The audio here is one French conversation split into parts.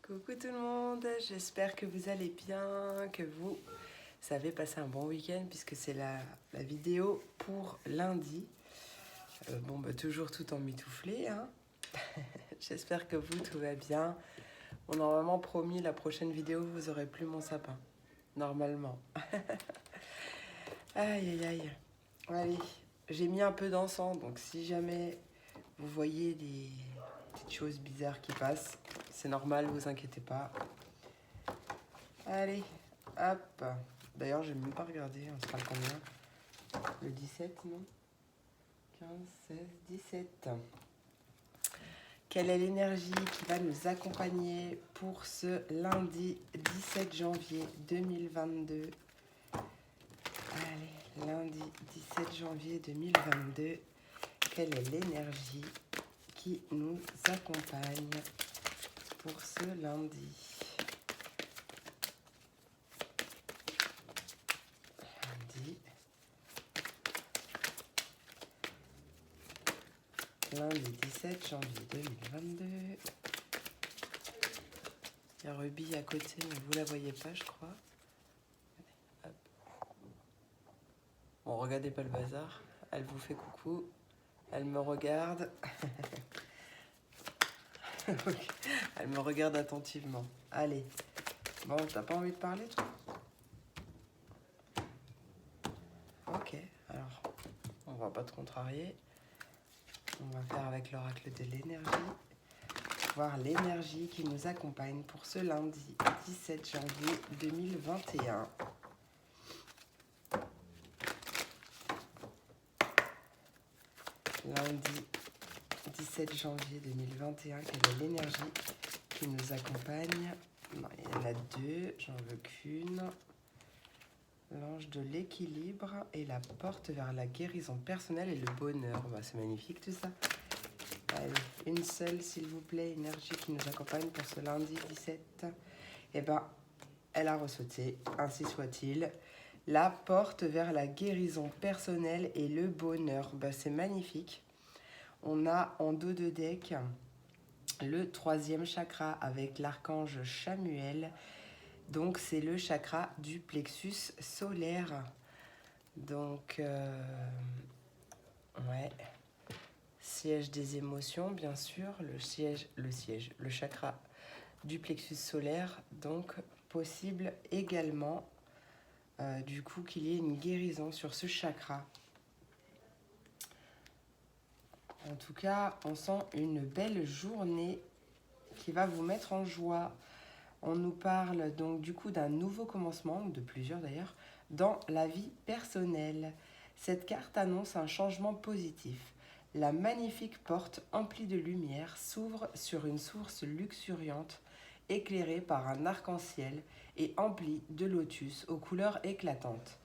Coucou tout le monde, j'espère que vous allez bien, que vous savez passer un bon week-end puisque c'est la vidéo pour lundi. Toujours tout emmitouflé, hein. J'espère que vous, tout va bien. Bon, normalement, promis, la prochaine vidéo, vous aurez plus mon sapin. Normalement. Aïe, aïe, aïe. Allez, j'ai mis un peu d'encens, donc si jamais vous voyez des petites choses bizarres qui passent, c'est normal, vous inquiétez pas. Allez, hop. D'ailleurs, j'ai même pas regardé, on sera le combien? Le 17, non? 15, 16, 17. Quelle est l'énergie qui va nous accompagner pour ce lundi 17 janvier 2022? Allez, lundi 17 janvier 2022. Quelle est l'énergie qui nous accompagne pour ce lundi? Lundi 17 janvier 2022. Il y a Ruby à côté, mais vous la voyez pas, je crois. Hop. Bon, regardez pas le bazar. Elle vous fait coucou. Elle me regarde. Elle me regarde attentivement. Allez. Bon, t'as pas envie de parler, toi? Ok, alors, on va pas te contrarier. On va faire avec l'oracle de l'énergie. Voir l'énergie qui nous accompagne pour ce lundi 17 janvier 2021. Lundi 17 janvier 2021, quelle est l'énergie qui nous accompagne? Non, il y en a deux, j'en veux qu'une. L'ange de l'équilibre et la porte vers la guérison personnelle et le bonheur. Bah, c'est magnifique tout ça. Allez, une seule s'il vous plaît, énergie qui nous accompagne pour ce lundi 17. Eh ben, elle a ressauté, ainsi soit-il. La porte vers la guérison personnelle et le bonheur. Bah, c'est magnifique. On a en dos de deck le troisième chakra avec l'archange Chamuel. Donc, c'est le chakra du plexus solaire. Donc, ouais. Siège des émotions, bien sûr. Le chakra du plexus solaire. Donc, possible également, du coup, qu'il y ait une guérison sur ce chakra. En tout cas, on sent une belle journée qui va vous mettre en joie. On nous parle donc du coup d'un nouveau commencement, ou de plusieurs d'ailleurs, dans la vie personnelle. Cette carte annonce un changement positif. La magnifique porte emplie de lumière s'ouvre sur une source luxuriante, éclairée par un arc-en-ciel et emplie de lotus aux couleurs éclatantes.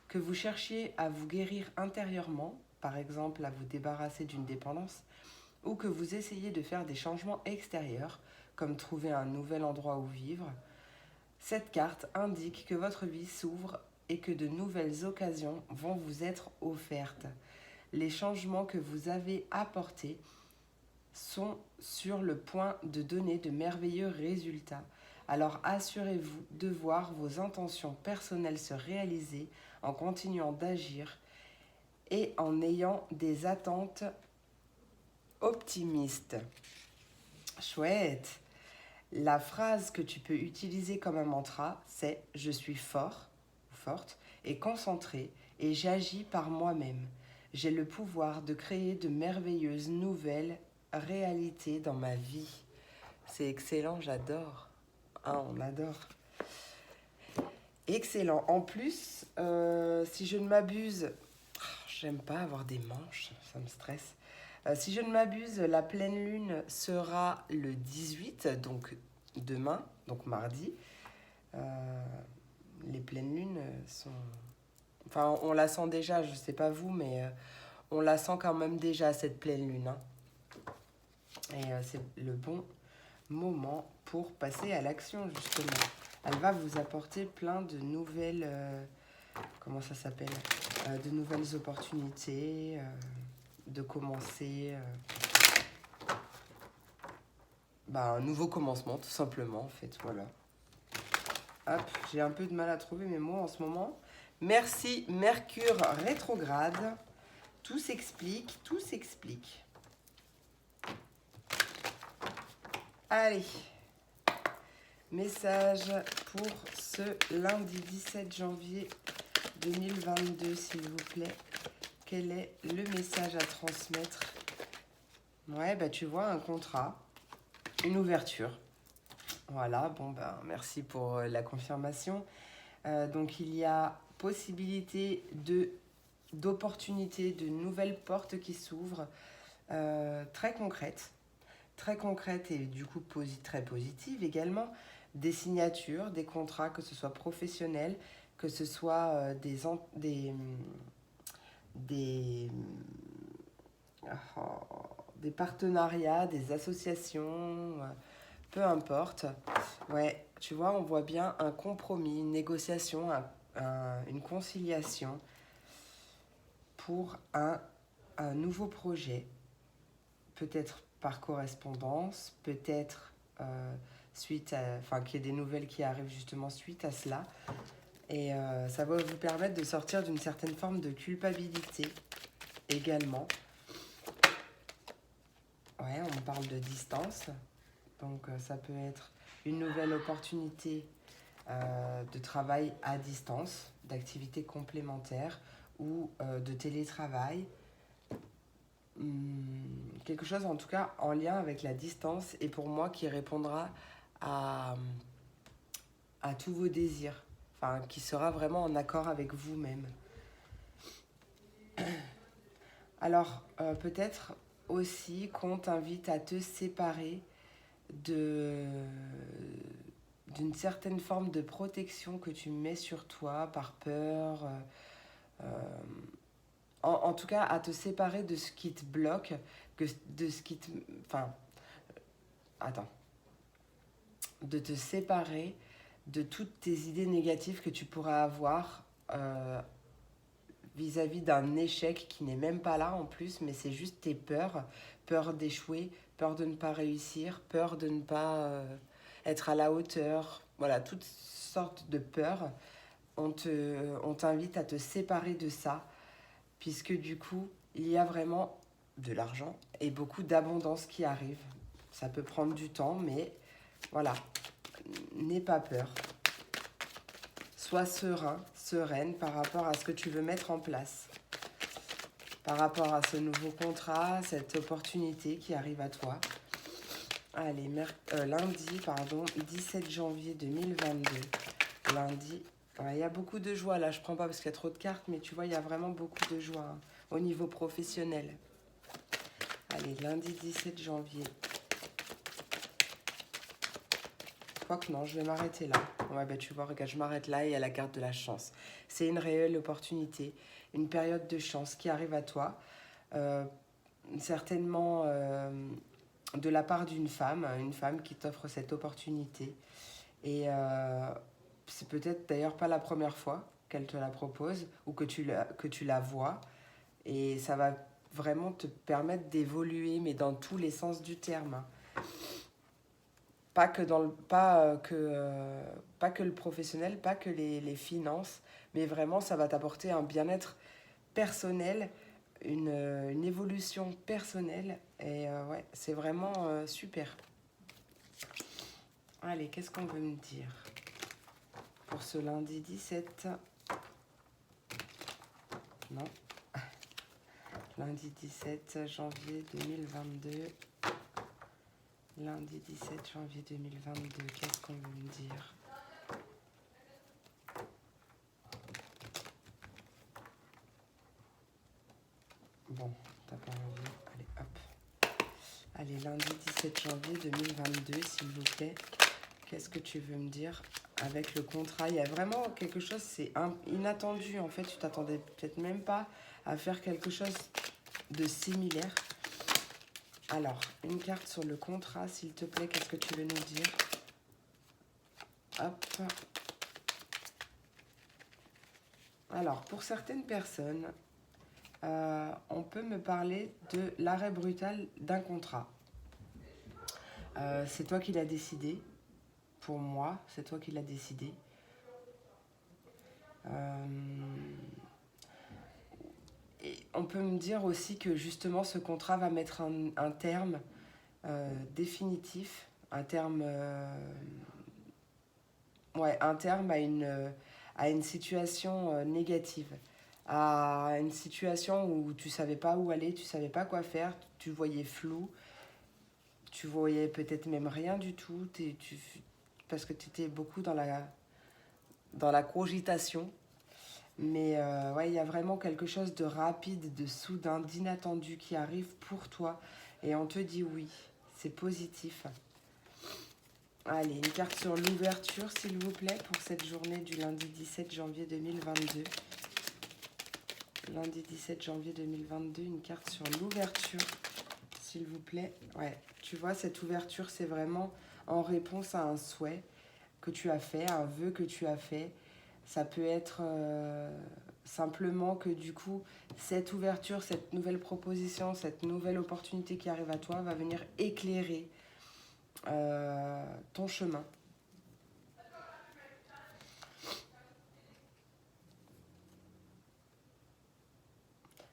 Que vous cherchiez à vous guérir intérieurement, par exemple à vous débarrasser d'une dépendance, ou que vous essayez de faire des changements extérieurs, comme trouver un nouvel endroit où vivre, cette carte indique que votre vie s'ouvre et que de nouvelles occasions vont vous être offertes. Les changements que vous avez apportés sont sur le point de donner de merveilleux résultats. Alors assurez-vous de voir vos intentions personnelles se réaliser en continuant d'agir et en ayant des attentes optimistes. Chouette! La phrase que tu peux utiliser comme un mantra, c'est « Je suis fort ou forte et concentré et j'agis par moi-même. J'ai le pouvoir de créer de merveilleuses nouvelles réalités dans ma vie. » C'est excellent, j'adore. Ah, on adore. Excellent. En plus, si je ne m'abuse, j'aime pas avoir des manches, ça me stresse. Si je ne m'abuse, la pleine lune sera le 18, donc demain, donc mardi. Les pleines lunes sont... Enfin, on la sent déjà, je ne sais pas vous, mais on la sent quand même déjà, cette pleine lune. Hein. Et c'est le bon moment pour passer à l'action, justement. Elle va vous apporter plein de nouvelles... comment ça s'appelle de nouvelles opportunités, de commencer... un nouveau commencement, tout simplement, en fait, voilà. Hop, j'ai un peu de mal à trouver mes mots en ce moment. Merci, Mercure rétrograde. Tout s'explique, tout s'explique. Allez, message pour ce lundi 17 janvier 2022, s'il vous plaît. Quel est le message à transmettre? Ouais, bah tu vois, un contrat, une ouverture. Voilà, bon ben merci pour la confirmation. Donc il y a possibilité d'opportunités, de nouvelles portes qui s'ouvrent, très concrètes et du coup très positives également. Des signatures, des contrats, que ce soit professionnels, que ce soit des, des partenariats, des associations, peu importe. Ouais, tu vois, on voit bien un compromis, une négociation, une conciliation pour un nouveau projet, peut-être par correspondance, peut-être qu'il y ait des nouvelles qui arrivent justement suite à cela. Et ça va vous permettre de sortir d'une certaine forme de culpabilité également. Ouais, on parle de distance. Donc ça peut être une nouvelle opportunité de travail à distance, d'activités complémentaires ou de télétravail. Quelque chose en tout cas en lien avec la distance et pour moi qui répondra à, à tous vos désirs, enfin qui sera vraiment en accord avec vous-même. Alors peut-être aussi qu'on t'invite à te séparer d'une certaine forme de protection que tu mets sur toi par peur, en tout cas à te séparer de ce qui te bloque, de ce qui te... Enfin, attends. De te séparer de toutes tes idées négatives que tu pourrais avoir vis-à-vis d'un échec qui n'est même pas là en plus, mais c'est juste tes peurs, peur d'échouer, peur de ne pas réussir, peur de ne pas être à la hauteur, voilà, toutes sortes de peurs. On t'invite à te séparer de ça, puisque du coup, il y a vraiment de l'argent et beaucoup d'abondance qui arrive. Ça peut prendre du temps, mais voilà, n'aie pas peur. Sois serein, sereine par rapport à ce que tu veux mettre en place. Par rapport à ce nouveau contrat, cette opportunité qui arrive à toi. Allez, lundi, 17 janvier 2022. Lundi, il y a beaucoup de joie là, je prends pas parce qu'il y a trop de cartes, mais tu vois, il y a vraiment beaucoup de joie hein, au niveau professionnel. Allez, lundi 17 janvier. Quoique non, je vais m'arrêter là. Ouais, bah tu vois, regarde, je m'arrête là et il y a la carte de la chance. C'est une réelle opportunité, une période de chance qui arrive à toi. Certainement de la part d'une femme qui t'offre cette opportunité. Et c'est peut-être d'ailleurs pas la première fois qu'elle te la propose ou que tu la vois. Et ça va vraiment te permettre d'évoluer, mais dans tous les sens du terme. Pas que pas que le professionnel, pas que les finances, mais vraiment ça va t'apporter un bien-être personnel, une évolution personnelle. Et ouais, c'est vraiment super. Allez, qu'est-ce qu'on veut me dire pour ce lundi 17? Non. Lundi 17 janvier 2022. Lundi 17 janvier 2022, qu'est-ce qu'on veut me dire? Bon, t'as pas envie. Allez, hop. Allez, lundi 17 janvier 2022, s'il vous plaît. Qu'est-ce que tu veux me dire avec le contrat? Il y a vraiment quelque chose, c'est inattendu. En fait, tu t'attendais peut-être même pas à faire quelque chose de similaire. Alors, une carte sur le contrat, s'il te plaît, qu'est-ce que tu veux nous dire? Hop. Alors, pour certaines personnes, on peut me parler de l'arrêt brutal d'un contrat. C'est toi qui l'as décidé. Pour moi, c'est toi qui l'as décidé. Euh, et on peut me dire aussi que justement ce contrat va mettre un terme définitif, un terme à une situation négative, à une situation où tu savais pas où aller, tu savais pas quoi faire, tu voyais flou, tu voyais peut-être même rien du tout, parce que tu étais beaucoup dans la cogitation. Mais ouais, il y a vraiment quelque chose de rapide, de soudain, d'inattendu qui arrive pour toi. Et on te dit oui, c'est positif. Allez, une carte sur l'ouverture, s'il vous plaît, pour cette journée du lundi 17 janvier 2022. Lundi 17 janvier 2022, une carte sur l'ouverture, s'il vous plaît. Ouais, tu vois, cette ouverture, c'est vraiment en réponse à un souhait que tu as fait, un vœu que tu as fait. Ça peut être simplement que du coup, cette ouverture, cette nouvelle proposition, cette nouvelle opportunité qui arrive à toi va venir éclairer ton chemin.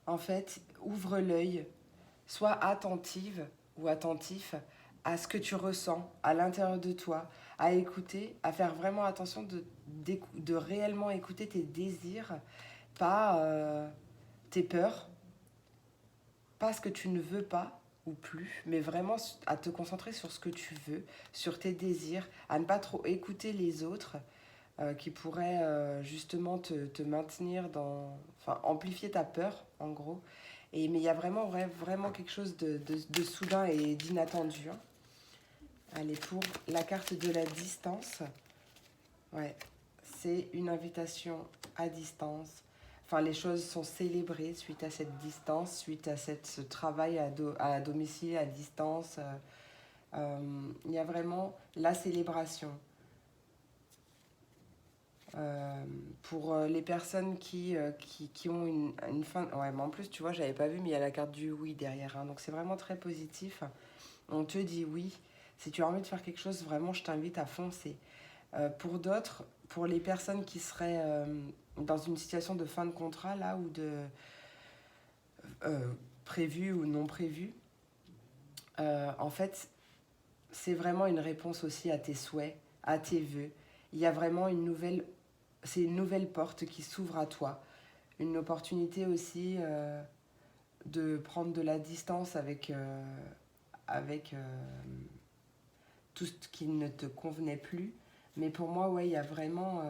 En fait, ouvre l'œil, sois attentive ou attentif à ce que tu ressens à l'intérieur de toi, à écouter, à faire vraiment attention de réellement écouter tes désirs, pas tes peurs, pas ce que tu ne veux pas ou plus, mais vraiment à te concentrer sur ce que tu veux, sur tes désirs, à ne pas trop écouter les autres qui pourraient justement te maintenir dans... Enfin, amplifier ta peur, en gros. Mais il y a vraiment quelque chose de soudain et d'inattendu. Hein. Allez, pour la carte de la distance, ouais, c'est une invitation à distance. Enfin, les choses sont célébrées suite à cette distance, suite à ce travail à domicile, à distance. Il y a vraiment la célébration. Pour les personnes qui ont une fin... Ouais, mais en plus, tu vois, j'avais pas vu, mais il y a la carte du oui derrière. Hein, donc, c'est vraiment très positif. On te dit oui. Si tu as envie de faire quelque chose, vraiment, je t'invite à foncer. Pour d'autres, pour les personnes qui seraient dans une situation de fin de contrat, là, ou de prévu ou non prévu, en fait, c'est vraiment une réponse aussi à tes souhaits, à tes vœux. Il y a vraiment c'est une nouvelle porte qui s'ouvre à toi. Une opportunité aussi de prendre de la distance avec tout ce qui ne te convenait plus. Mais pour moi, ouais, il y a vraiment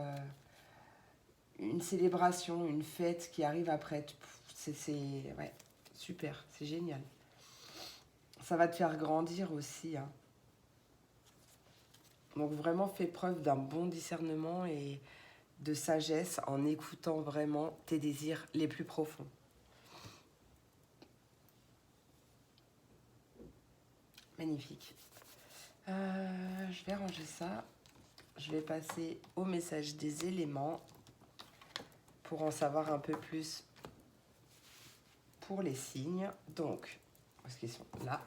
une célébration, une fête qui arrive après. Ouais, super, c'est génial. Ça va te faire grandir aussi. Hein. Donc vraiment, fais preuve d'un bon discernement et de sagesse en écoutant vraiment tes désirs les plus profonds. Magnifique. Je vais ranger ça. Je vais passer au message des éléments pour en savoir un peu plus pour les signes. Donc, parce qu'ils sont là,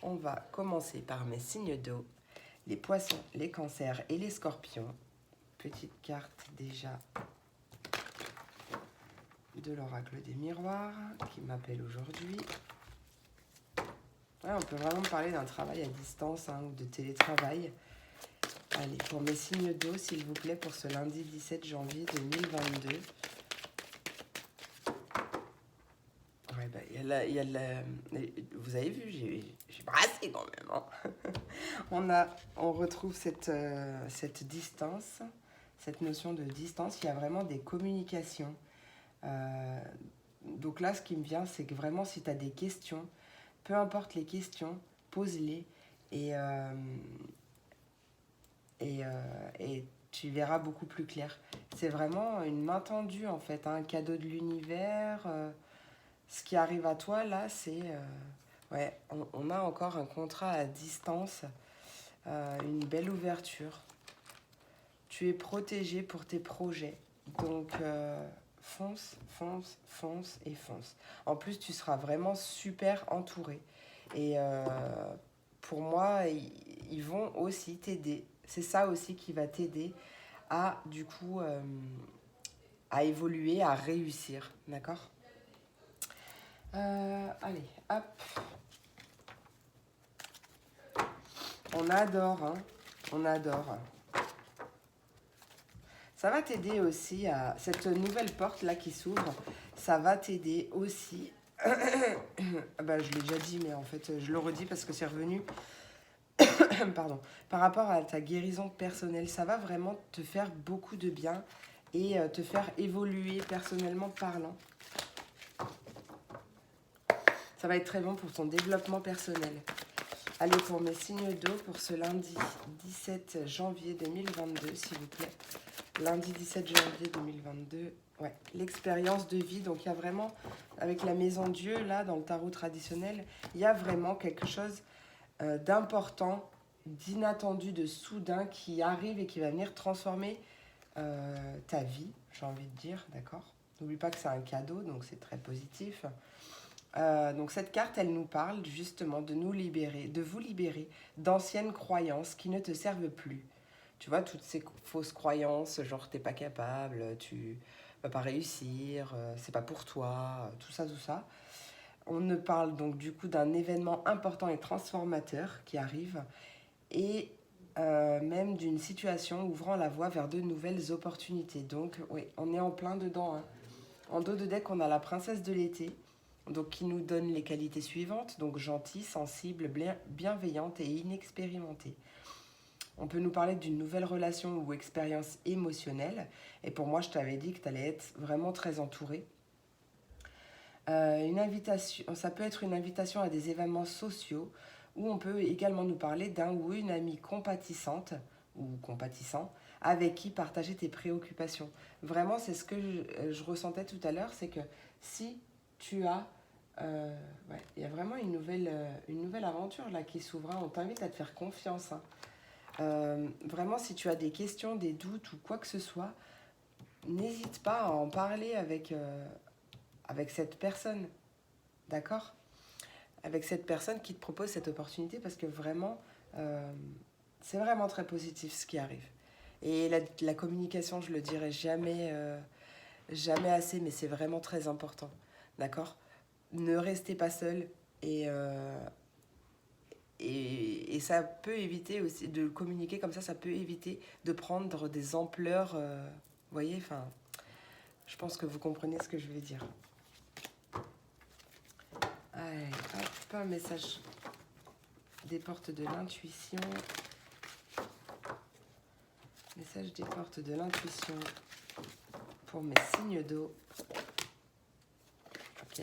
on va commencer par mes signes d'eau, les poissons, les cancers et les scorpions. Petite carte déjà de l'oracle des miroirs qui m'appelle aujourd'hui. Ouais, on peut vraiment parler d'un travail à distance hein, ou de télétravail. Allez, pour mes signes d'eau, s'il vous plaît, pour ce lundi 17 janvier 2022. Ouais, bah, vous avez vu, j'ai brassé quand même. Hein. On retrouve cette distance, cette notion de distance. Il y a vraiment des communications. Donc là, ce qui me vient, c'est que vraiment, si tu as des questions, peu importe les questions, pose-les et tu verras beaucoup plus clair. C'est vraiment une main tendue, en fait, hein, un cadeau de l'univers. Ce qui arrive à toi, là, c'est... ouais, on a encore un contrat à distance, une belle ouverture. Tu es protégé pour tes projets. Donc, fonce, fonce, fonce et fonce. En plus, tu seras vraiment super entouré. Et pour moi, ils vont aussi t'aider. C'est ça aussi qui va t'aider à, du coup, à évoluer, à réussir. D'accord? Allez, hop. On adore, hein. On adore. Ça va t'aider aussi à... Cette nouvelle porte-là qui s'ouvre, ça va t'aider aussi... bah, je l'ai déjà dit, mais en fait, je le redis parce que c'est revenu. Pardon. Par rapport à ta guérison personnelle, ça va vraiment te faire beaucoup de bien et te faire évoluer personnellement parlant. Ça va être très bon pour ton développement personnel. Allez, pour mes signes d'eau, pour ce lundi 17 janvier 2022, s'il vous plaît. Lundi 17 janvier 2022. Ouais, l'expérience de vie. Donc, il y a vraiment, avec la maison Dieu, là, dans le tarot traditionnel, il y a vraiment quelque chose d'important, d'inattendu, de soudain qui arrive et qui va venir transformer ta vie, j'ai envie de dire, d'accord? N'oublie pas que c'est un cadeau, donc c'est très positif. Donc cette carte, elle nous parle justement de nous libérer, de vous libérer d'anciennes croyances qui ne te servent plus. Tu vois, toutes ces fausses croyances, genre t'es pas capable, tu vas pas réussir, c'est pas pour toi, tout ça, tout ça. On ne parle donc du coup d'un événement important et transformateur qui arrive et même d'une situation ouvrant la voie vers de nouvelles opportunités. Donc oui, on est en plein dedans, hein. En dos de deck, on a la princesse de l'été, donc qui nous donne les qualités suivantes, donc gentille, sensible, bienveillante et inexpérimentée. On peut nous parler d'une nouvelle relation ou expérience émotionnelle. Et pour moi, je t'avais dit que tu allais être vraiment très entourée. Une invitation, ça peut être une invitation à des événements sociaux où on peut également nous parler d'un ou une amie compatissante ou compatissant avec qui partager tes préoccupations. Vraiment, c'est ce que je ressentais tout à l'heure, c'est que si tu as... ouais, il y a vraiment une nouvelle aventure là qui s'ouvre, hein. On t'invite à te faire confiance, hein. Vraiment, si tu as des questions, des doutes ou quoi que ce soit, n'hésite pas à en parler avec cette personne, d'accord? Avec cette personne qui te propose cette opportunité parce que vraiment, c'est vraiment très positif ce qui arrive. Et la communication, je le dirai jamais, jamais assez, mais c'est vraiment très important, d'accord? Ne restez pas seul et ça peut éviter aussi de communiquer comme ça peut éviter de prendre des ampleurs, vous voyez, enfin, je pense que vous comprenez ce que je veux dire. Allez, hop, un message des portes de l'intuition. Message des portes de l'intuition pour mes signes d'eau. Ok.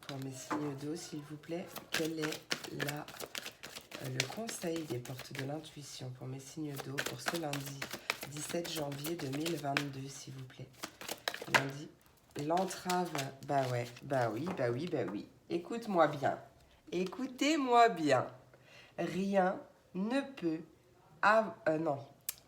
Pour mes signes d'eau, s'il vous plaît, quel est le conseil des portes de l'intuition pour mes signes d'eau pour ce lundi 17 janvier 2022, s'il vous plaît. Lundi. L'entrave, bah ouais, bah oui, bah oui, bah oui. Écoute-moi bien. Écoutez-moi bien. Rien ne peut... non,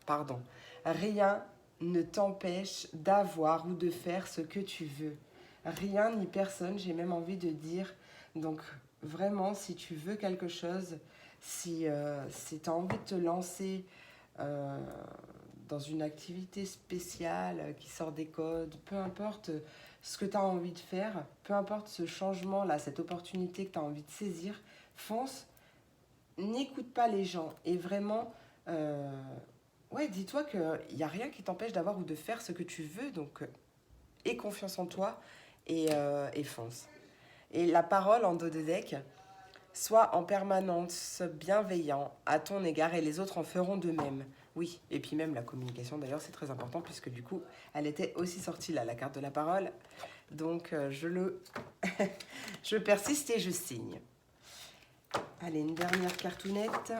pardon. Rien ne t'empêche d'avoir ou de faire ce que tu veux. Rien ni personne, j'ai même envie de dire. Donc vraiment, si tu veux quelque chose, si tu as envie de te lancer dans une activité spéciale qui sort des codes, peu importe ce que tu as envie de faire, peu importe ce changement-là, cette opportunité que tu as envie de saisir, fonce, n'écoute pas les gens et vraiment, ouais, dis-toi qu'il n'y a rien qui t'empêche d'avoir ou de faire ce que tu veux, donc aie confiance en toi et fonce. Et la parole en dos de deck, sois en permanence bienveillant à ton égard et les autres en feront de même. Oui, et puis même la communication d'ailleurs c'est très important puisque du coup elle était aussi sortie là, la carte de la parole. Donc je persiste et je signe. Allez, une dernière cartounette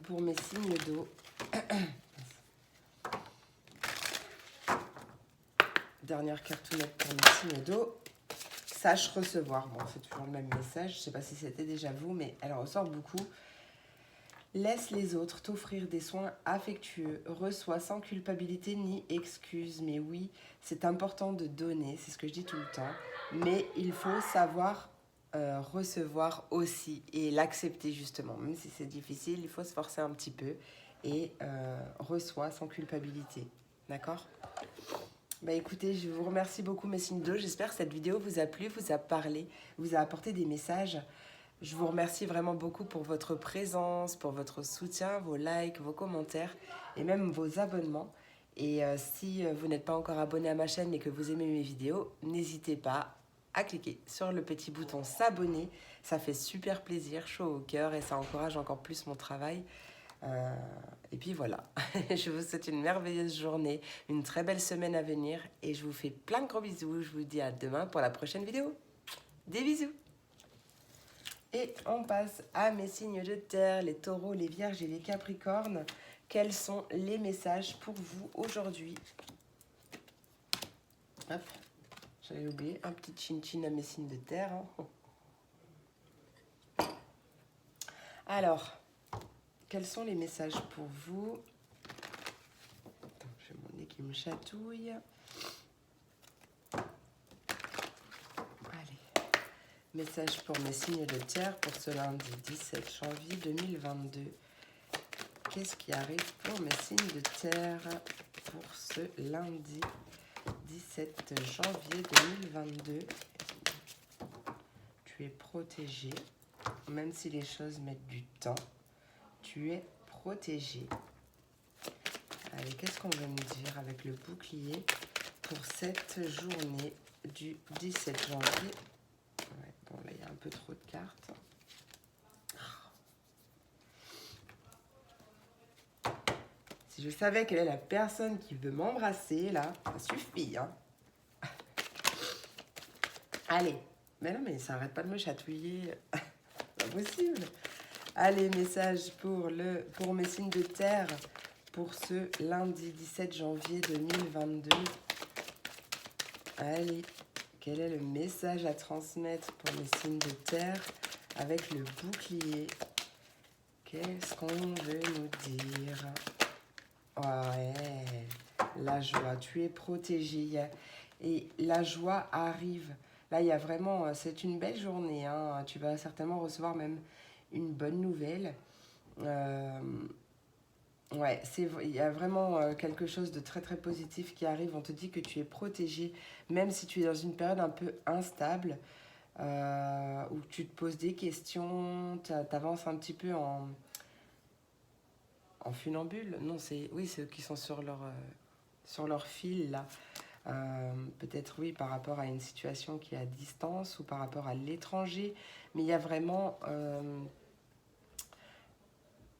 pour mes signes d'eau. Dernière cartounette pour mes signes d'eau. Sache recevoir. Bon, c'est toujours le même message. Je ne sais pas si c'était déjà vous, mais elle ressort beaucoup. Laisse les autres t'offrir des soins affectueux. Reçois sans culpabilité ni excuse. Mais oui, c'est important de donner, c'est ce que je dis tout le temps. Mais il faut savoir recevoir aussi et l'accepter justement. Même si c'est difficile, il faut se forcer un petit peu et reçoit sans culpabilité. D'accord? Bah écoutez, je vous remercie beaucoup mes signes d'eau. J'espère que cette vidéo vous a plu, vous a parlé, vous a apporté des messages. Je vous remercie vraiment beaucoup pour votre présence, pour votre soutien, vos likes, vos commentaires et même vos abonnements. Et si vous n'êtes pas encore abonné à ma chaîne et que vous aimez mes vidéos, n'hésitez pas à cliquer sur le petit bouton s'abonner. Ça fait super plaisir, chaud au cœur et ça encourage encore plus mon travail. Et puis voilà, je vous souhaite une merveilleuse journée, une très belle semaine à venir et je vous fais plein de gros bisous. Je vous dis à demain pour la prochaine vidéo. Des bisous! Et on passe à mes signes de terre, les taureaux, les vierges et les capricornes. Quels sont les messages pour vous aujourd'hui? Hop, j'avais oublié un petit chin-chin à mes signes de terre. Alors, quels sont les messages pour vous? Attends, j'ai mon nez qui me chatouille. Allez, message pour mes signes de terre pour ce lundi 17 janvier 2022. Qu'est-ce qui arrive pour mes signes de terre pour ce lundi 17 janvier 2022? Tu es protégé, même si les choses mettent du temps. Tu es protégé. Allez, qu'est-ce qu'on veut me dire avec le bouclier pour cette journée du 17 janvier? Ouais, bon, là, il y a un peu trop de cartes. Si je savais quelle est la personne qui veut m'embrasser, là, ça suffit, hein. Allez. Mais non, mais ça arrête pas de me chatouiller. Pas possible. Allez, message pour mes signes de terre pour ce lundi 17 janvier 2022. Allez, quel est le message à transmettre pour mes signes de terre avec le bouclier? Qu'est-ce qu'on veut nous dire? Ouais, la joie, tu es protégé. Et la joie arrive. Là, il y a vraiment, c'est une belle journée, hein. Tu vas certainement recevoir même une bonne nouvelle. Ouais, il y a vraiment quelque chose de très très positif qui arrive. On te dit que tu es protégé, même si tu es dans une période un peu instable, où tu te poses des questions, tu avances un petit peu en funambule. Non, oui, ceux qui sont sur leur fil, là. Peut-être oui par rapport à une situation qui est à distance ou par rapport à l'étranger, mais il y a vraiment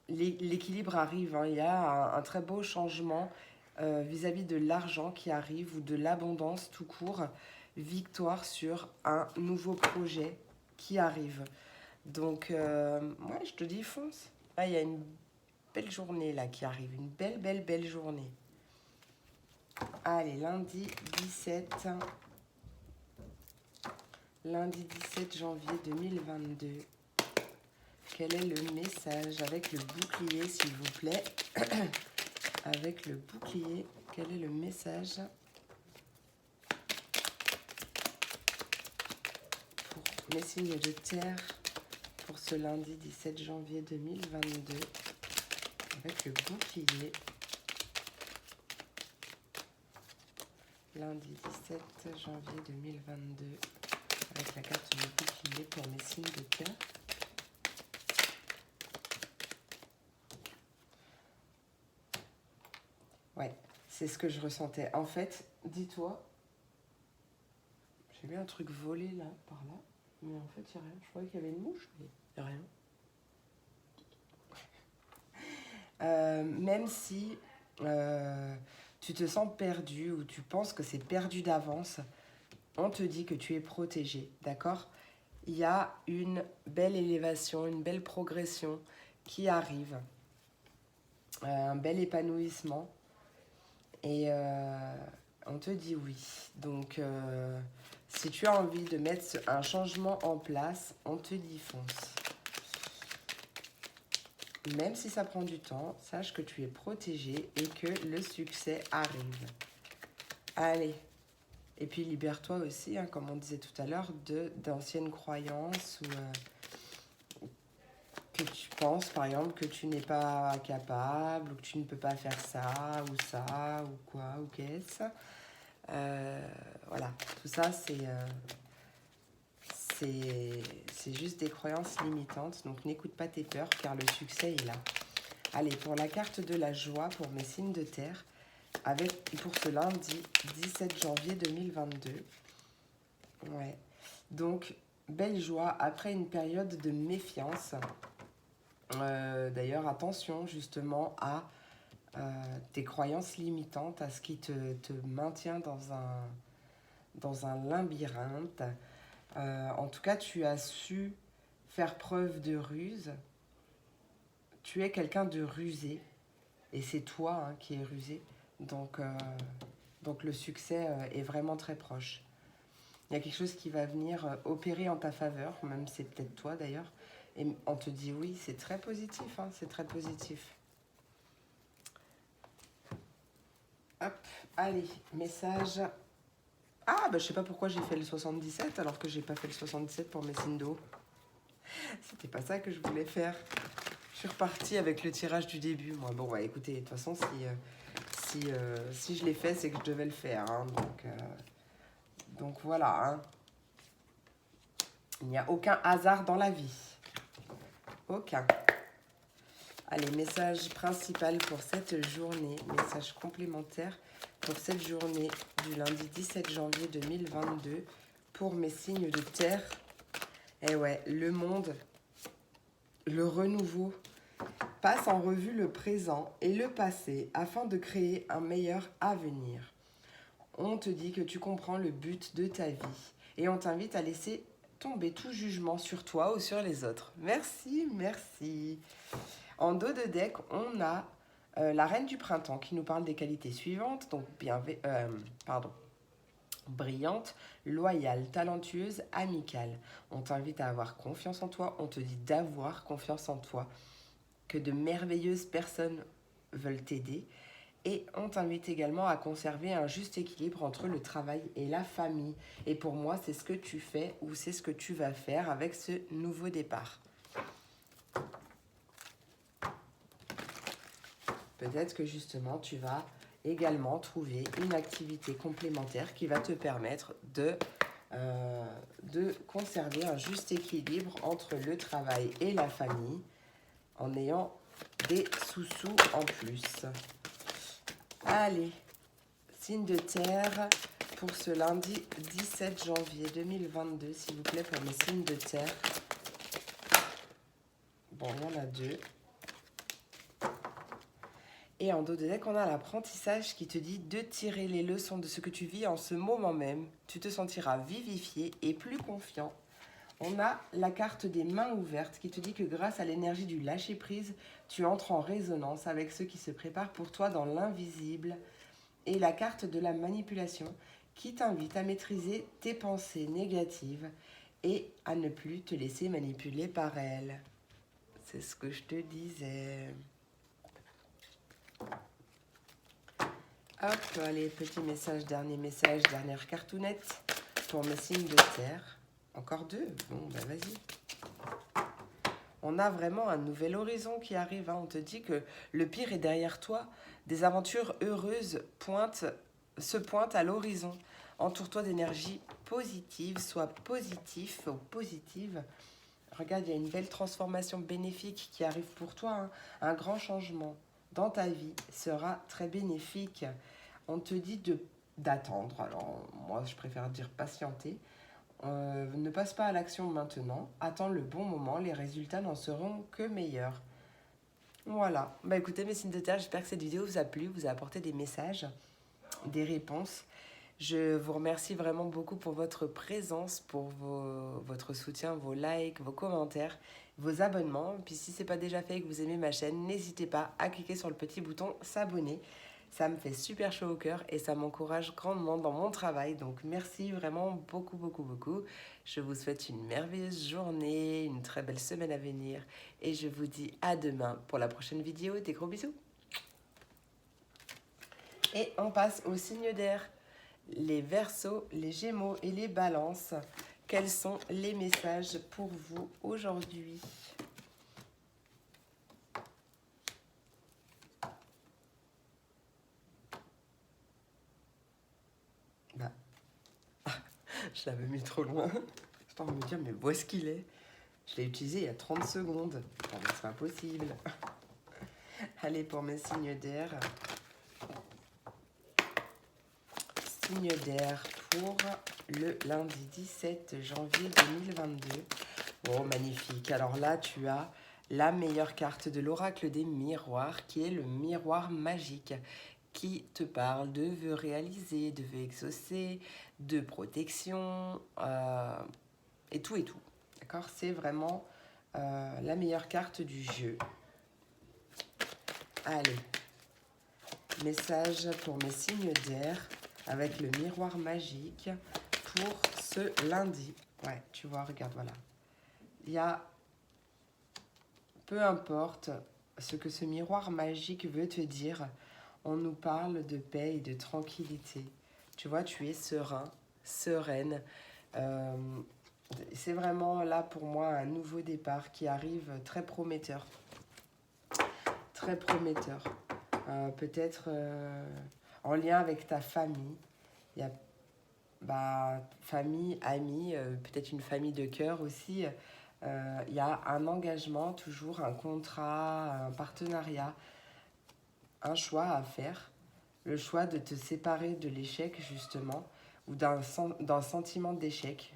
l'équilibre arrive, hein. Il y a un très beau changement vis-à-vis de l'argent qui arrive ou de l'abondance tout court, victoire sur un nouveau projet qui arrive. Donc moi je te dis fonce. Là il y a une belle journée là qui arrive, une belle journée. Allez, lundi 17 janvier 2022. Quel est le message avec le bouclier, s'il vous plaît? Avec le bouclier, quel est le message pour mes signes de terre pour ce lundi 17 janvier 2022? Avec le bouclier. Lundi 17 janvier 2022, avec la carte du bouclier pour mes signes de terre. Ouais, c'est ce que je ressentais. En fait, dis-toi, j'ai vu un truc voler là, par là, mais en fait, il n'y a rien. Je croyais qu'il y avait une mouche, mais il n'y a rien. Même si tu te sens perdu ou tu penses que c'est perdu d'avance, on te dit que tu es protégé, d'accord? Il y a une belle élévation, une belle progression qui arrive, un bel épanouissement et on te dit oui. Donc, si tu as envie de mettre un changement en place, on te dit fonce. Même si ça prend du temps, sache que tu es protégé et que le succès arrive. Allez, Et puis libère-toi aussi, hein, comme on disait tout à l'heure, d'anciennes croyances ou que tu penses par exemple que tu n'es pas capable ou que tu ne peux pas faire ça ou quoi ou qu'est-ce. Voilà, tout ça c'est juste des croyances limitantes, donc n'écoute pas tes peurs car le succès est là. Allez, pour la carte de la joie pour mes signes de terre, pour ce lundi 17 janvier 2022. Ouais. Donc, belle joie après une période de méfiance. D'ailleurs, attention justement à tes croyances limitantes, à ce qui te maintient dans un labyrinthe. En tout cas, tu as su faire preuve de ruse. Tu es quelqu'un de rusé. Et c'est toi, hein, qui es rusé. Donc le succès est vraiment très proche. Il y a quelque chose qui va venir opérer en ta faveur, même c'est peut-être toi d'ailleurs. Et on te dit oui, c'est très positif, hein, c'est très positif. Hop, allez, message. Ah, bah je sais pas pourquoi j'ai fait le 77 alors que j'ai pas fait le 77 pour mes signes d'eau. C'était pas ça que je voulais faire. Je suis repartie avec le tirage du début. Moi, bon, ouais, écoutez, de toute façon, si je l'ai fait, c'est que je devais le faire. Hein, donc voilà. Hein. Il n'y a aucun hasard dans la vie. Aucun. Allez, message principal pour cette journée. Message complémentaire pour cette journée du lundi 17 janvier 2022 pour mes signes de terre. Eh ouais, le monde, le renouveau, passe en revue le présent et le passé afin de créer un meilleur avenir. On te dit que tu comprends le but de ta vie et on t'invite à laisser tomber tout jugement sur toi ou sur les autres. Merci, merci. En dos de deck, on a la reine du printemps qui nous parle des qualités suivantes, donc brillante, loyale, talentueuse, amicale. On t'invite à avoir confiance en toi, on te dit d'avoir confiance en toi, que de merveilleuses personnes veulent t'aider. Et on t'invite également à conserver un juste équilibre entre le travail et la famille. Et pour moi, c'est ce que tu fais ou c'est ce que tu vas faire avec ce nouveau départ. Peut-être que justement, tu vas également trouver une activité complémentaire qui va te permettre de conserver un juste équilibre entre le travail et la famille en ayant des sous-sous en plus. Allez, signe de terre pour ce lundi 17 janvier 2022, s'il vous plaît, pour mes signes de terre. Bon, il y en a deux. Et en dos de deck, on a l'apprentissage qui te dit de tirer les leçons de ce que tu vis en ce moment même. Tu te sentiras vivifié et plus confiant. On a la carte des mains ouvertes qui te dit que grâce à l'énergie du lâcher-prise, tu entres en résonance avec ceux qui se préparent pour toi dans l'invisible. Et la carte de la manipulation qui t'invite à maîtriser tes pensées négatives et à ne plus te laisser manipuler par elles. C'est ce que je te disais. Hop, allez, petit message, dernière cartoonette pour mes signes de terre. Encore deux? Bon, ben vas-y. On a vraiment un nouvel horizon qui arrive. Hein. On te dit que le pire est derrière toi. Des aventures heureuses se pointent à l'horizon. Entoure-toi d'énergie positive, sois positif ou positive. Regarde, il y a une belle transformation bénéfique qui arrive pour toi. Hein. Un grand changement dans ta vie sera très bénéfique. On te dit d'attendre. Alors, moi, je préfère dire patienter. Ne passe pas à l'action maintenant. Attends le bon moment. Les résultats n'en seront que meilleurs. Voilà. Bah écoutez, mes signes de terre, j'espère que cette vidéo vous a plu, vous a apporté des messages, des réponses. Je vous remercie vraiment beaucoup pour votre présence, pour votre soutien, vos likes, vos commentaires, vos abonnements. Puis si ce n'est pas déjà fait et que vous aimez ma chaîne, n'hésitez pas à cliquer sur le petit bouton s'abonner. Ça me fait super chaud au cœur et ça m'encourage grandement dans mon travail. Donc merci vraiment beaucoup, beaucoup, beaucoup. Je vous souhaite une merveilleuse journée, une très belle semaine à venir. Et je vous dis à demain pour la prochaine vidéo. Des gros bisous. Et on passe au signe d'air. les Verseaux, les Gémeaux et les Balances. Quels sont les messages pour vous aujourd'hui? Bah, je l'avais mis trop loin. Je suis en train de me dire, mais où est-ce qu'il est? Je l'ai utilisé il y a 30 secondes. Ah, mais c'est pas possible. Allez, pour mes signes d'air. Signe d'air pour le lundi 17 janvier 2022. Oh, magnifique. Alors là, tu as la meilleure carte de l'oracle des miroirs, qui est le miroir magique, qui te parle de vœux réalisés, de vœux exaucés, de protection, et tout et tout. D'accord? C'est vraiment la meilleure carte du jeu. Allez. Message pour mes signes d'air avec le miroir magique pour ce lundi. Ouais, tu vois, regarde, voilà. Il y a, peu importe ce que ce miroir magique veut te dire, on nous parle de paix et de tranquillité. Tu vois, tu es serein, sereine. C'est vraiment là pour moi un nouveau départ qui arrive très prometteur. Très prometteur. Peut-être en lien avec ta famille. Il y a famille, amis, peut-être une famille de cœur aussi. Il y a un engagement, toujours un contrat, un partenariat, un choix à faire. Le choix de te séparer de l'échec, justement, ou d'un sentiment d'échec.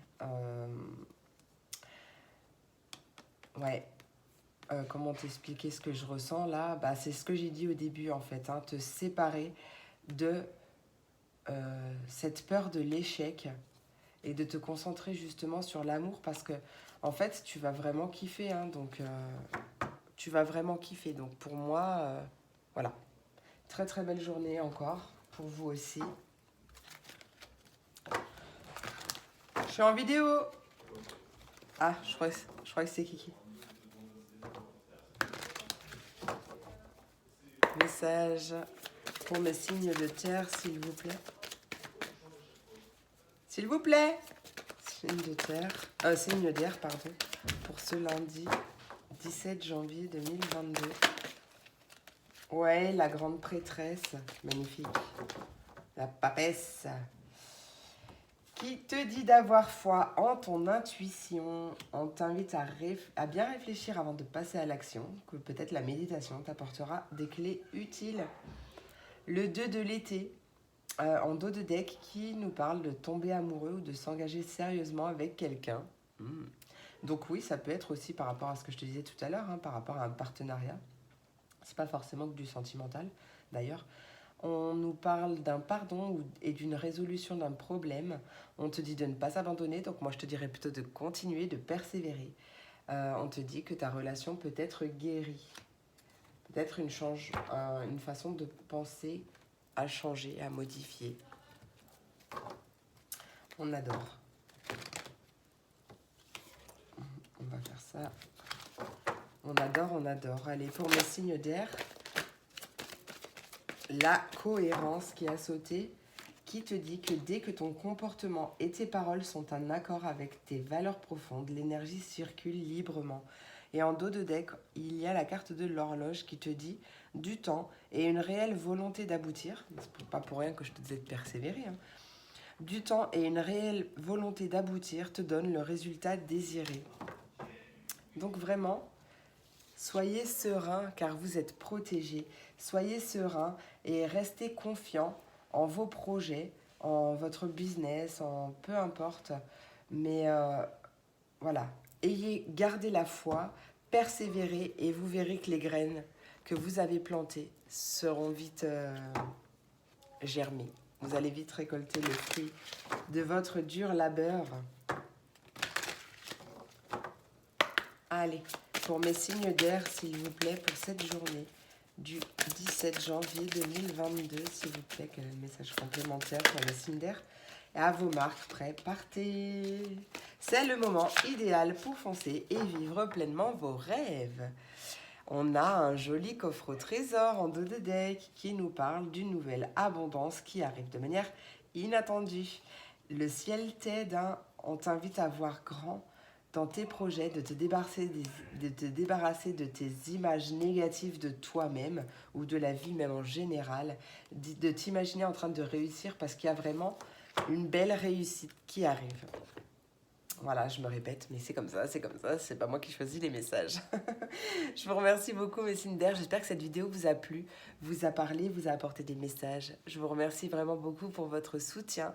Ouais. Comment t'expliquer ce que je ressens là? C'est ce que j'ai dit au début, en fait. Hein, te séparer de cette peur de l'échec et de te concentrer justement sur l'amour parce que en fait tu vas vraiment kiffer, hein, donc tu vas vraiment kiffer, donc pour moi voilà, très très belle journée encore pour vous aussi. Je suis en vidéo. Ah, je crois que c'est Kiki. Message pour mes signes de terre, s'il vous plaît. S'il vous plaît. Signe de terre, signe d'air, pardon, pour ce lundi 17 janvier 2022. Ouais, la grande prêtresse, magnifique. La papesse, qui te dit d'avoir foi en ton intuition. On t'invite à bien réfléchir avant de passer à l'action, que peut-être la méditation t'apportera des clés utiles. Le 2 de l'été, en dos de deck, qui nous parle de tomber amoureux ou de s'engager sérieusement avec quelqu'un. Donc oui, ça peut être aussi par rapport à ce que je te disais tout à l'heure, hein, par rapport à un partenariat. C'est pas forcément que du sentimental, d'ailleurs. On nous parle d'un pardon et d'une résolution d'un problème. On te dit de ne pas s'abandonner, donc moi je te dirais plutôt de continuer, de persévérer. On te dit que ta relation peut être guérie. Peut-être une façon de penser à changer, à modifier. On adore. On va faire ça. On adore, on adore. Allez, pour mes signes d'air, la cohérence qui a sauté, qui te dit que dès que ton comportement et tes paroles sont en accord avec tes valeurs profondes, l'énergie circule librement. Et en dos de deck, il y a la carte de l'horloge qui te dit du temps et une réelle volonté d'aboutir. C'est pas pour rien que je te disais de persévérer. Hein. Du temps et une réelle volonté d'aboutir te donnent le résultat désiré. Donc vraiment, soyez serein car vous êtes protégé. Soyez serein et restez confiant en vos projets, en votre business, en peu importe. Mais voilà, gardez la foi, persévérez et vous verrez que les graines que vous avez plantées seront vite germées. Vous allez vite récolter le fruit de votre dur labeur. Allez, pour mes signes d'air, s'il vous plaît, pour cette journée du 17 janvier 2022, s'il vous plaît, quel est le message complémentaire pour les signes d'air? Et à vos marques, prêts, partez. C'est le moment idéal pour foncer et vivre pleinement vos rêves. On a un joli coffre au trésor en dos de deck qui nous parle d'une nouvelle abondance qui arrive de manière inattendu. Le ciel t'aide, hein. On t'invite à voir grand dans tes projets, de te débarrasser de tes images négatives de toi-même ou de la vie même en général, de t'imaginer en train de réussir parce qu'il y a vraiment une belle réussite qui arrive. Voilà, je me répète, mais c'est comme ça, c'est pas moi qui choisis les messages. Je vous remercie beaucoup, mes signes d'air. J'espère que cette vidéo vous a plu, vous a parlé, vous a apporté des messages. Je vous remercie vraiment beaucoup pour votre soutien,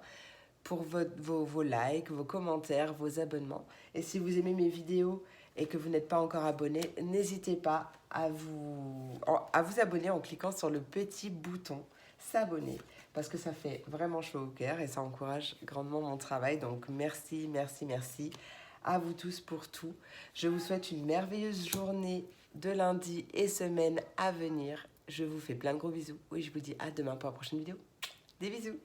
pour vos likes, vos commentaires, vos abonnements. Et si vous aimez mes vidéos et que vous n'êtes pas encore abonné, n'hésitez pas à vous abonner en cliquant sur le petit bouton s'abonner, parce que ça fait vraiment chaud au cœur et ça encourage grandement mon travail. Donc merci, merci, merci à vous tous pour tout. Je vous souhaite une merveilleuse journée de lundi et semaine à venir. Je vous fais plein de gros bisous. Oui, je vous dis à demain pour la prochaine vidéo. Des bisous.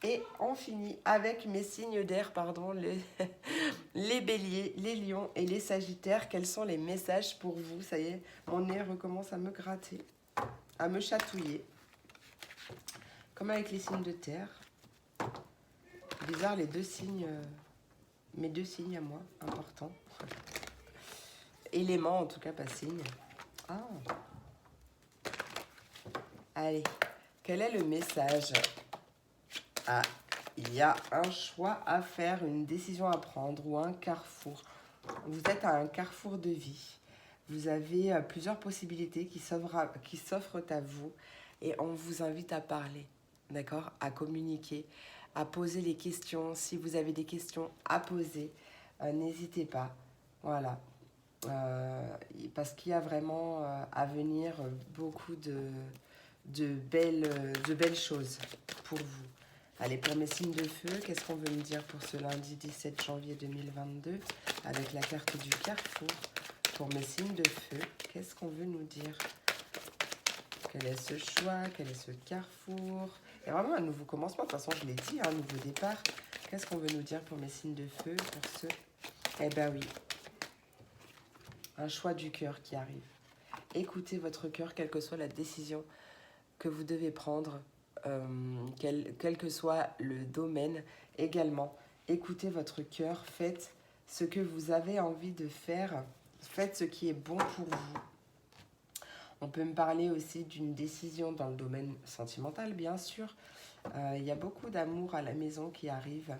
Et on finit avec mes signes d'air, pardon, les béliers, les lions et les sagittaires. Quels sont les messages pour vous? Ça y est, mon nez recommence à me gratter, à me chatouiller. Comme avec les signes de terre. Bizarre, les deux signes, mes deux signes à moi, importants. Éléments, en tout cas, pas signe. Ah. Allez, quel est le message? Ah, il y a un choix à faire, une décision à prendre ou un carrefour. Vous êtes à un carrefour de vie. Vous avez plusieurs possibilités qui s'offrent à vous et on vous invite à parler, d'accord? À communiquer, à poser les questions. Si vous avez des questions à poser, n'hésitez pas. Voilà. Parce qu'il y a vraiment à venir beaucoup de belles choses pour vous. Allez, pour mes signes de feu, qu'est-ce qu'on veut me dire pour ce lundi 17 janvier 2022 avec la carte du carrefour? Pour mes signes de feu, qu'est-ce qu'on veut nous dire? Quel est ce choix? Quel est ce carrefour? Il y a vraiment un nouveau commencement. De toute façon, je l'ai dit, un nouveau départ. Qu'est-ce qu'on veut nous dire pour mes signes de feu? Pour ce... Eh ben oui. Un choix du cœur qui arrive. Écoutez votre cœur, quelle que soit la décision que vous devez prendre, quel que soit le domaine également. Écoutez votre cœur, faites ce que vous avez envie de faire, faites ce qui est bon pour vous. On peut me parler aussi d'une décision dans le domaine sentimental, bien sûr. Il y a beaucoup d'amour à la maison qui arrive.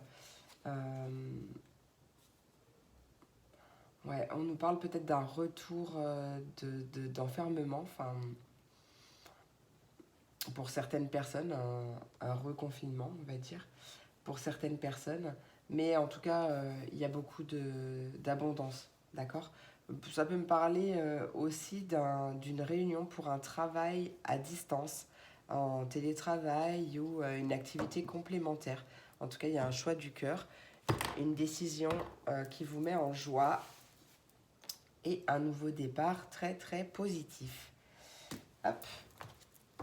Ouais, on nous parle peut-être d'un retour d'enfermement, enfin, pour certaines personnes, un reconfinement, on va dire, pour certaines personnes. Mais en tout cas, il y a beaucoup d'abondance, d'accord? Ça peut me parler aussi d'une réunion pour un travail à distance, en télétravail ou une activité complémentaire. En tout cas, il y a un choix du cœur, une décision qui vous met en joie et un nouveau départ très très positif. Hop,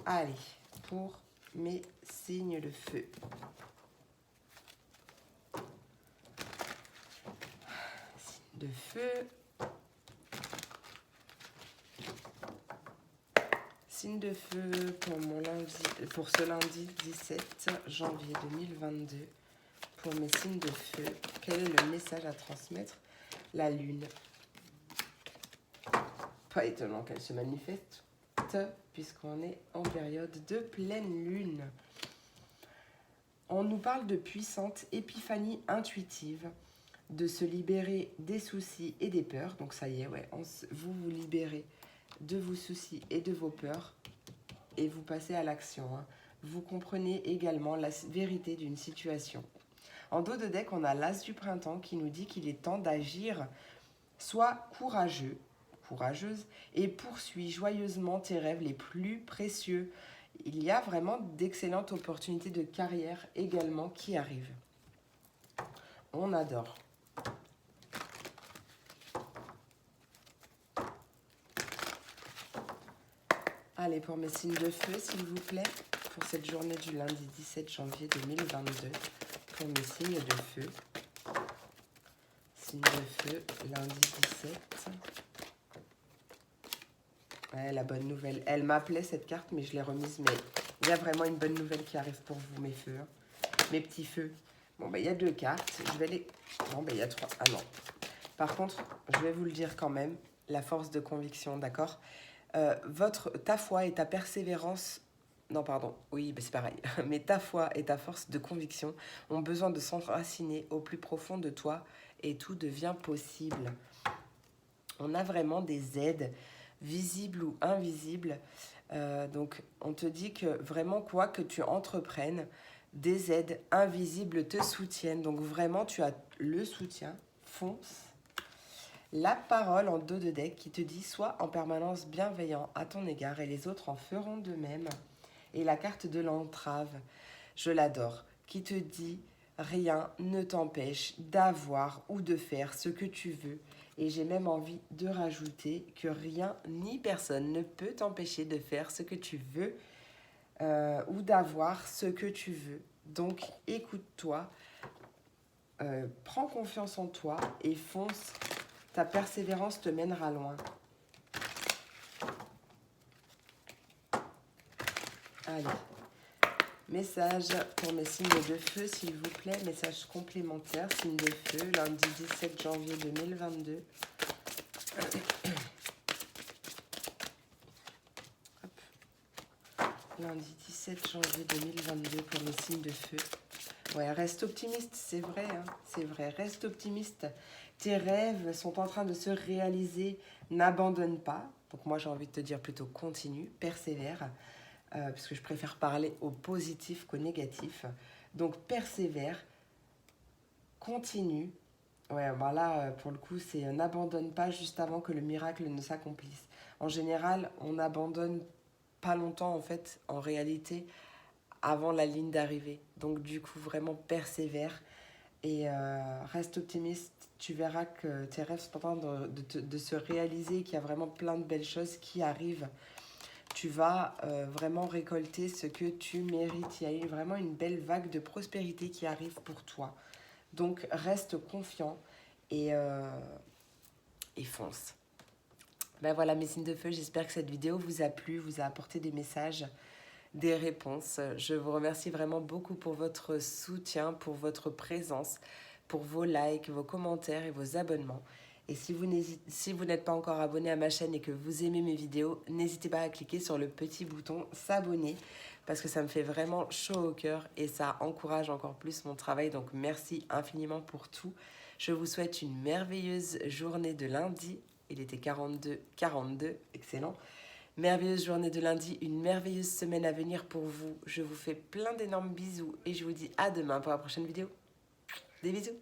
allez, pour mes signes de feu. Signe de feu. Signe de feu pour ce lundi 17 janvier 2022. Pour mes signes de feu, quel est le message à transmettre? La lune. Pas étonnant qu'elle se manifeste, puisqu'on est en période de pleine lune. On nous parle de puissante épiphanie intuitive, de se libérer des soucis et des peurs. Donc ça y est, ouais, vous vous libérez de vos soucis et de vos peurs et vous passez à l'action. Hein. Vous comprenez également la vérité d'une situation. En dos de deck, on a l'As du printemps qui nous dit qu'il est temps d'agir. Sois courageux, courageuse, et poursuis joyeusement tes rêves les plus précieux. Il y a vraiment d'excellentes opportunités de carrière également qui arrivent. On adore. Allez, pour mes signes de feu, s'il vous plaît, pour cette journée du lundi 17 janvier 2022, pour mes signes de feu. Signe de feu, lundi 17. Ouais, la bonne nouvelle. Elle m'appelait cette carte, mais je l'ai remise. Mais il y a vraiment une bonne nouvelle qui arrive pour vous, mes feux. mes petits feux. Bon, il y a 2 cartes. Je vais les... Non, il y a 3. Ah non. Par contre, je vais vous le dire quand même, la force de conviction, d'accord? Ta foi et ta persévérance... Non, pardon, oui, c'est pareil. Mais ta foi et ta force de conviction ont besoin de s'enraciner au plus profond de toi et tout devient possible. On a vraiment des aides, visibles ou invisibles. Donc, on te dit que vraiment, quoi que tu entreprennes, des aides invisibles te soutiennent. Donc, vraiment, tu as le soutien. Fonce. La parole en dos de deck qui te dit « Sois en permanence bienveillant à ton égard et les autres en feront de même ». Et la carte de l'entrave, je l'adore, qui te dit « Rien ne t'empêche d'avoir ou de faire ce que tu veux ». Et j'ai même envie de rajouter que rien ni personne ne peut t'empêcher de faire ce que tu veux ou d'avoir ce que tu veux. Donc écoute-toi, prends confiance en toi et fonce. Ta persévérance te mènera loin. Allez. Message pour mes signes de feu, s'il vous plaît. Message complémentaire, signe de feu, lundi 17 janvier 2022. Hop. Lundi 17 janvier 2022 pour mes signes de feu. Ouais, reste optimiste, c'est vrai, hein, c'est vrai. Reste optimiste. Tes rêves sont en train de se réaliser. N'abandonne pas. Donc moi, j'ai envie de te dire plutôt continue, persévère. Parce que je préfère parler au positif qu'au négatif. Donc, persévère, continue. Ouais, bah là, pour le coup, c'est n'abandonne pas juste avant que le miracle ne s'accomplisse. En général, on n'abandonne pas longtemps, en fait, en réalité, avant la ligne d'arrivée. Donc, du coup, vraiment, persévère et reste optimiste. Tu verras que tes rêves sont en train de se réaliser, qu'il y a vraiment plein de belles choses qui arrivent. Tu vas vraiment récolter ce que tu mérites. Il y a eu vraiment une belle vague de prospérité qui arrive pour toi. Donc, reste confiant et fonce. Ben voilà mes signes de feu, j'espère que cette vidéo vous a plu, vous a apporté des messages, des réponses. Je vous remercie vraiment beaucoup pour votre soutien, pour votre présence, pour vos likes, vos commentaires et vos abonnements. Et si vous n'êtes pas encore abonné à ma chaîne et que vous aimez mes vidéos, n'hésitez pas à cliquer sur le petit bouton s'abonner parce que ça me fait vraiment chaud au cœur et ça encourage encore plus mon travail. Donc merci infiniment pour tout. Je vous souhaite une merveilleuse journée de lundi. Il était 42, excellent. Merveilleuse journée de lundi, une merveilleuse semaine à venir pour vous. Je vous fais plein d'énormes bisous et je vous dis à demain pour la prochaine vidéo. Des bisous.